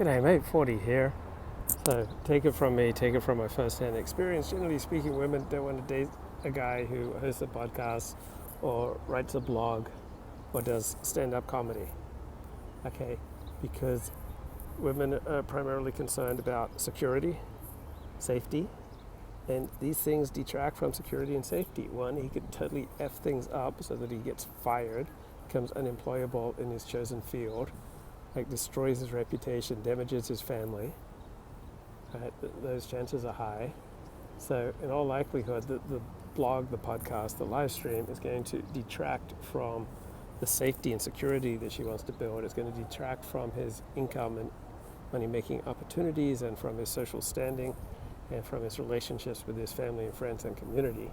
G'day mate, 40 here. So take it from me, take it from my first-hand experience. Generally speaking, women don't want to date a guy who hosts a podcast or writes a blog or does stand-up comedy. Okay, because women are primarily concerned about security, safety, and these things detract from security and safety. One, he could totally F things up so that he gets fired, becomes unemployable in his chosen field, like destroys his reputation, damages his family. Right? Those chances are high. So in all likelihood, the blog, the podcast, the live stream is going to detract from the safety and security that she wants to build. It's going to detract from his income and money-making opportunities and from his social standing and from his relationships with his family and friends and community.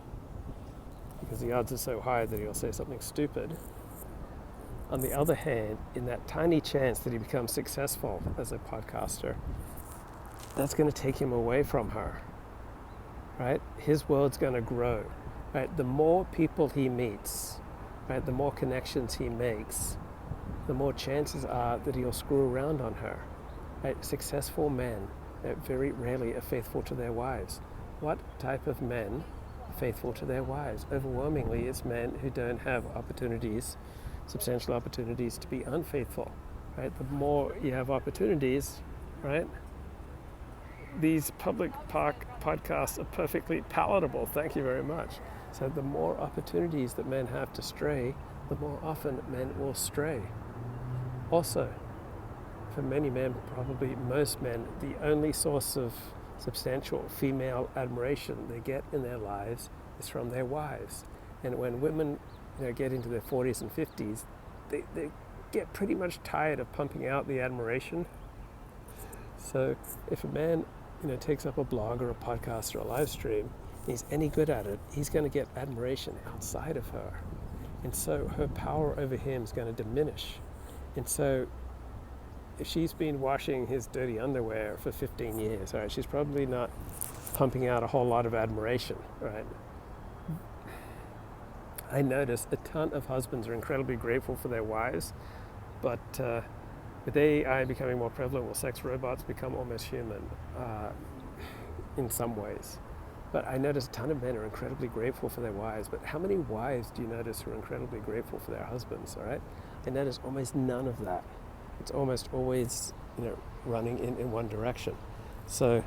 Because the odds are so high that he'll say something stupid. On the other hand, in that tiny chance that he becomes successful as a podcaster, that's going to take him away from her, right? His world's going to grow, right? The more people he meets, right, the more connections he makes, the more chances are that he'll screw around on her, right? Successful men very rarely are faithful to their wives. What type of men are faithful to their wives? Overwhelmingly, it's men who don't have substantial opportunities to be unfaithful, right? The more you have opportunities, right? These public podcasts are perfectly palatable, thank you very much. So the more opportunities that men have to stray, the more often men will stray. Also, for many men, probably most men, the only source of substantial female admiration they get in their lives is from their wives. And when women get into their 40s and 50s, they get pretty much tired of pumping out the admiration. So if a man takes up a blog or a podcast or a live stream, and he's any good at it, he's going to get admiration outside of her. And so her power over him is going to diminish. And so if she's been washing his dirty underwear for 15 years, right, she's probably not pumping out a whole lot of admiration, right? I notice a ton of husbands are incredibly grateful for their wives, but with AI becoming more prevalent, will sex robots become almost human in some ways? But I notice a ton of men are incredibly grateful for their wives, but how many wives do you notice who are incredibly grateful for their husbands, all right? I notice almost none of that. It's almost always, running in one direction. So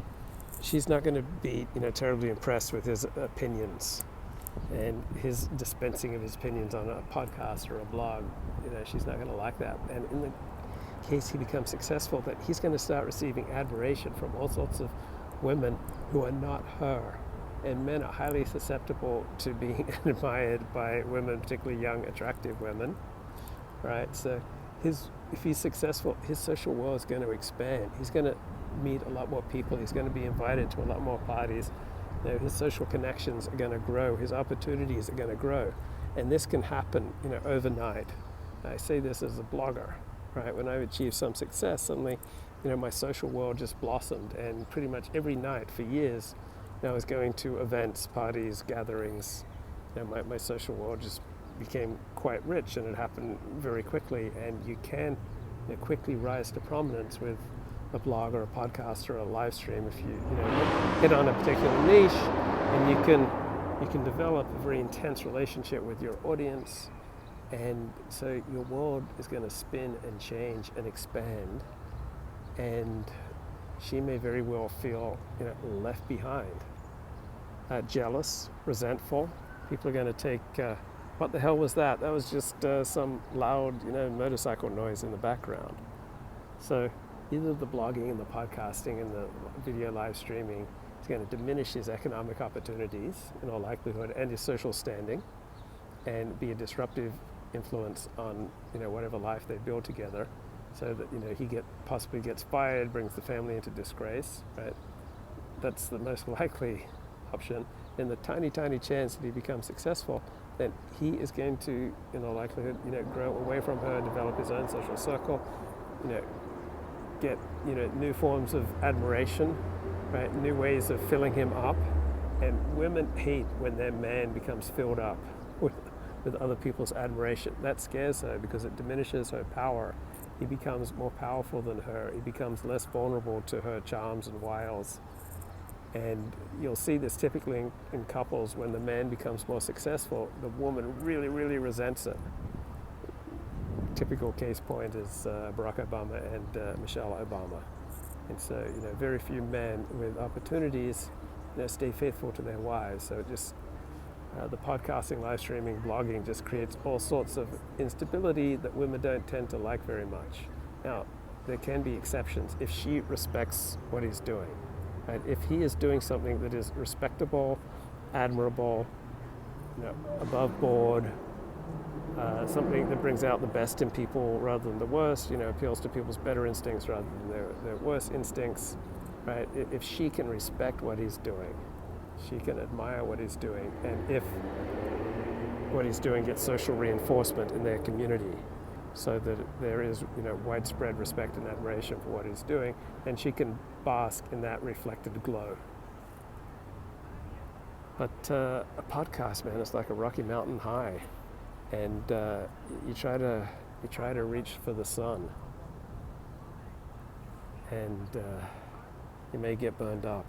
she's not going to be, terribly impressed with his opinions and his dispensing of his opinions on a podcast or a blog. She's not going to like that. And in the case he becomes successful, that he's going to start receiving admiration from all sorts of women who are not her. And men are highly susceptible to being admired by women, particularly young, attractive women, right? So if he's successful, his social world is going to expand. He's going to meet a lot more people. He's going to be invited to a lot more parties. His social connections are going to grow. His opportunities are going to grow. And this can happen, overnight. I say this as a blogger, right? When I've achieved some success, suddenly, my social world just blossomed. And pretty much every night for years, I was going to events, parties, gatherings. My social world just became quite rich, and it happened very quickly. And you can quickly rise to prominence with a blog or a podcast or a live stream if you hit on a particular niche, and you can develop a very intense relationship with your audience, and so your world is going to spin and change and expand, and she may very well feel left behind, jealous, resentful. People are going to take what the hell was that? That was just some loud motorcycle noise in the background. So either the blogging and the podcasting and the video live streaming is going to diminish his economic opportunities in all likelihood and his social standing, and be a disruptive influence on whatever life they build together, so that he possibly gets fired, brings the family into disgrace, right? That's the most likely option. In the tiny chance that he becomes successful, then he is going to, in all likelihood, grow away from her, develop his own social circle, get new forms of admiration, right? New ways of filling him up. And women hate when their man becomes filled up with other people's admiration. That scares her because it diminishes her power he becomes more powerful than her. He becomes less vulnerable to her charms and wiles. And you'll see this typically in couples. When the man becomes more successful, the woman really, really resents it. Typical case point is Barack Obama and Michelle Obama. And so, very few men with opportunities, stay faithful to their wives. So just the podcasting, live streaming, blogging just creates all sorts of instability that women don't tend to like very much. Now, there can be exceptions if she respects what he's doing. Right? If he is doing something that is respectable, admirable, above board, something that brings out the best in people rather than the worst, appeals to people's better instincts rather than their worst instincts, right? If she can respect what he's doing, she can admire what he's doing, and if what he's doing gets social reinforcement in their community so that there is, widespread respect and admiration for what he's doing, and she can bask in that reflected glow. But a podcast, man, is like a Rocky Mountain high. And you try to reach for the sun, and you may get burned up.